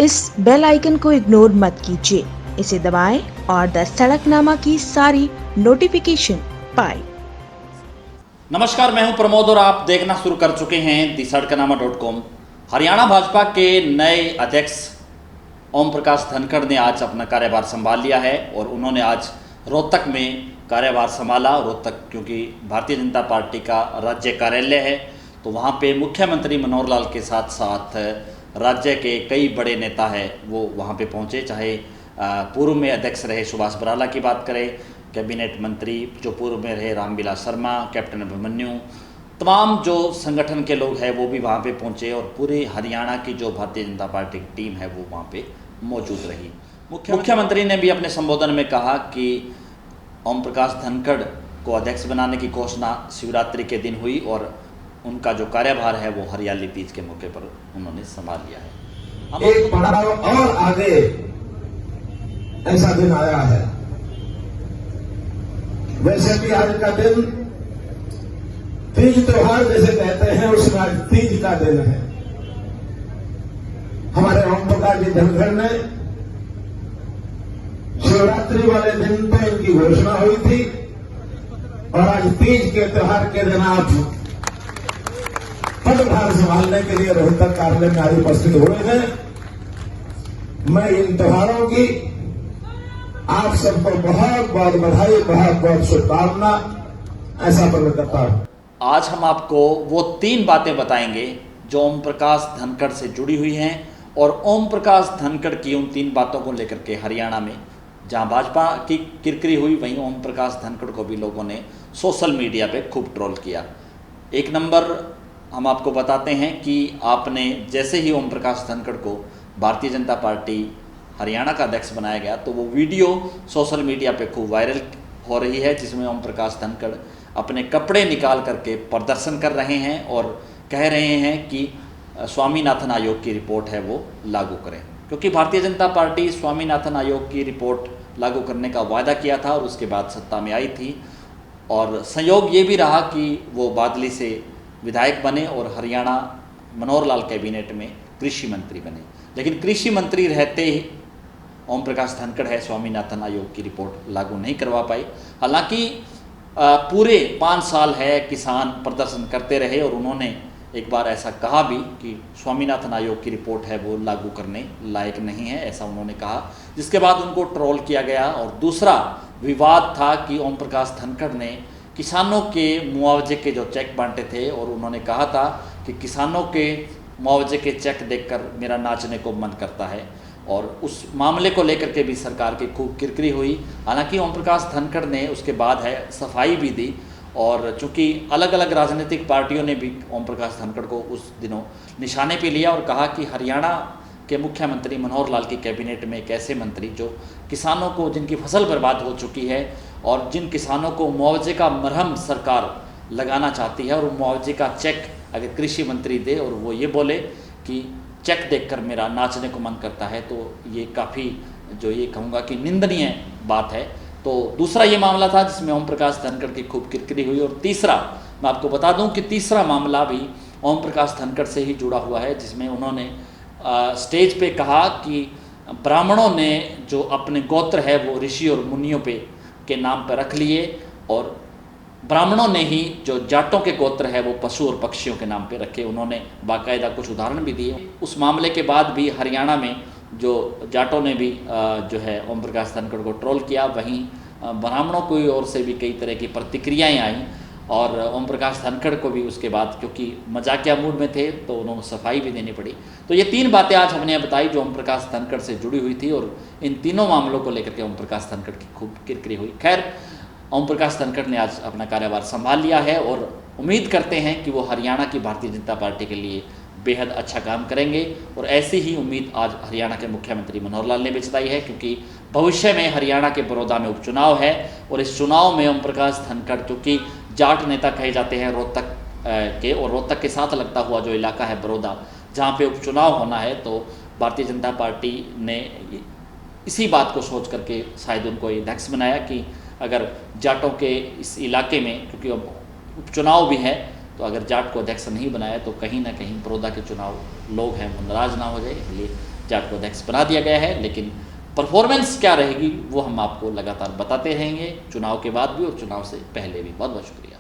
इस bell icon को ignore मत कीजिए, इसे दबाएं और द सड़कनामा की सारी नोटिफिकेशन पाएं। नमस्कार, मैं हूं प्रमोद और आप देखना शुरू कर चुके हैं दी-सड़कनामा.com। हरियाणा भाजपा के नए अध्यक्ष ओम प्रकाश धनखड़ ने आज अपना कार्यभार संभाल लिया है और उन्होंने आज रोहतक में कार्यभार संभाला। रोहतक क्योंकि भारतीय जनता पार्टी का राज्य कार्यालय है, तो वहां पे मुख्यमंत्री मनोहर लाल के साथ साथ राज्य के कई बड़े नेता हैं वो वहां पे पहुंचे। चाहे पूर्व में अध्यक्ष रहे सुभाष बराला की बात करें, कैबिनेट मंत्री जो पूर्व में रहे रामविलास शर्मा, कैप्टन अभिमन्यु, तमाम जो संगठन के लोग हैं वो भी वहाँ पे पहुँचे और पूरे हरियाणा की जो भारतीय जनता पार्टी की टीम है वो वहाँ पे मौजूद रही। मुख्यमंत्री ने भी अपने संबोधन में कहा कि ओम प्रकाश धनखड़ को अध्यक्ष बनाने की घोषणा शिवरात्रि के दिन हुई और उनका जो कार्यभार है वो हरियाली तीज के मौके पर उन्होंने संभाल लिया है। एक पड़ाव और आगे ऐसा दिन आया है। वैसे भी आज का दिन तीज त्योहार जैसे कहते हैं, उसमें आज तीज का दिन है। हमारे ओम प्रकाश जी धनखड़ ने शिवरात्रि वाले दिन पे इनकी घोषणा हुई थी और आज तीज के त्योहार के दिन आप पदभार संभालने के लिए रोहतक कार्यालय में आज उपस्थित हुए हैं। मैं इन त्योहारों की आप सबको बहुत बहुत बधाई, बहुत बहुत शुभकामना ऐसा प्रकट करता हूं। आज हम आपको वो 3 बातें बताएंगे जो ओम प्रकाश धनखड़ से जुड़ी हुई हैं और ओम प्रकाश धनखड़ की उन 3 बातों को लेकर के हरियाणा में जहां भाजपा की किरकिरी हुई, वहीं ओम प्रकाश धनखड़ को भी लोगों ने सोशल मीडिया पे खूब ट्रोल किया। 1 नंबर हम आपको बताते हैं कि आपने जैसे ही ओम प्रकाश धनखड़ को भारतीय जनता पार्टी हरियाणा का अध्यक्ष बनाया गया तो वो वीडियो सोशल मीडिया पे खूब वायरल हो रही है, जिसमें ओम प्रकाश धनखड़ अपने कपड़े निकाल करके प्रदर्शन कर रहे हैं और कह रहे हैं कि स्वामीनाथन आयोग की रिपोर्ट है वो लागू करें, क्योंकि भारतीय जनता पार्टी स्वामीनाथन आयोग की रिपोर्ट लागू करने का वायदा किया था और उसके बाद सत्ता में आई थी। और संयोग ये भी रहा कि वो बादली से विधायक बने और हरियाणा मनोहर लाल कैबिनेट में कृषि मंत्री बने, लेकिन कृषि मंत्री रहते ही ओम प्रकाश धनखड़ है स्वामीनाथन आयोग की रिपोर्ट लागू नहीं करवा पाई। हालांकि पूरे 5 साल है किसान प्रदर्शन करते रहे और उन्होंने एक बार ऐसा कहा भी कि स्वामीनाथन आयोग की रिपोर्ट है वो लागू करने लायक नहीं है, ऐसा उन्होंने कहा, जिसके बाद उनको ट्रोल किया गया। और दूसरा विवाद था कि ओम प्रकाश धनखड़ ने किसानों के मुआवजे के जो चेक बांटे थे और उन्होंने कहा था कि किसानों के मुआवजे के चेक देखकर मेरा नाचने को मन करता है और उस मामले को लेकर के भी सरकार की खूब किरकिरी हुई। हालांकि ओम प्रकाश धनखड़ ने उसके बाद है सफाई भी दी और चूंकि अलग अलग राजनीतिक पार्टियों ने भी ओम प्रकाश धनखड़ को उस दिनों निशाने पे लिया और कहा कि हरियाणा के मुख्यमंत्री मनोहर लाल की कैबिनेट में एक ऐसे मंत्री जो किसानों को, जिनकी फसल बर्बाद हो चुकी है और जिन किसानों को मुआवजे का मरहम सरकार लगाना चाहती है और मुआवजे का चेक अगर कृषि मंत्री दे और वो ये बोले कि चेक देखकर मेरा नाचने को मन करता है, तो ये काफ़ी जो ये कहूँगा कि निंदनीय बात है। तो दूसरा ये मामला था जिसमें ओम प्रकाश धनखड़ की खूब किरकिरी हुई। और तीसरा मैं आपको बता दूं कि तीसरा मामला भी ओम प्रकाश धनखड़ से ही जुड़ा हुआ है, जिसमें उन्होंने स्टेज पे कहा कि ब्राह्मणों ने जो अपने गोत्र है वो ऋषि और मुनियों पे के नाम पर रख लिए और ब्राह्मणों ने ही जो जाटों के गोत्र है वो पशु और पक्षियों के नाम पे रखे। उन्होंने बाकायदा कुछ उदाहरण भी दिए। उस मामले के बाद भी हरियाणा में जो जाटों ने भी जो है ओम प्रकाश धनखड़ को ट्रोल किया, वहीं ब्राह्मणों की ओर से भी कई तरह की प्रतिक्रियाएं आईं और ओम प्रकाश धनखड़ को भी उसके बाद क्योंकि मजाकिया मूड में थे तो उन्होंने सफाई भी देनी पड़ी। तो ये 3 बातें आज हमने बताई जो ओम प्रकाश धनखड़ से जुड़ी हुई थी और इन तीनों मामलों को लेकर के ओम प्रकाश धनखड़ की खूब किरकिरी हुई। खैर, ओम प्रकाश धनखड़ ने आज अपना कार्यभार संभाल लिया है और उम्मीद करते हैं कि वो हरियाणा की भारतीय जनता पार्टी के लिए बेहद अच्छा काम करेंगे और ऐसी ही उम्मीद आज हरियाणा के मुख्यमंत्री मनोहर लाल ने भी जताई है, क्योंकि भविष्य में हरियाणा के बड़ौदा में उपचुनाव है और इस चुनाव में ओम प्रकाश धनखड़ क्योंकि जाट नेता कहे जाते हैं रोहतक के, और रोहतक के साथ लगता हुआ जो इलाका है बड़ौदा जहाँ पे उपचुनाव होना है, तो भारतीय जनता पार्टी ने इसी बात को सोच करके शायद उनको अध्यक्ष बनाया कि अगर जाटों के इस इलाके में, क्योंकि अब उपचुनाव भी है, तो अगर जाट को अध्यक्ष नहीं बनाया तो कहीं ना कहीं बड़ौदा के चुनाव लोग हैं वो नाराज ना हो जाए, इसलिए जाट को अध्यक्ष बना दिया गया है, लेकिन परफॉर्मेंस क्या रहेगी वो हम आपको लगातार बताते रहेंगे, चुनाव के बाद भी और चुनाव से पहले भी। बहुत बहुत शुक्रिया।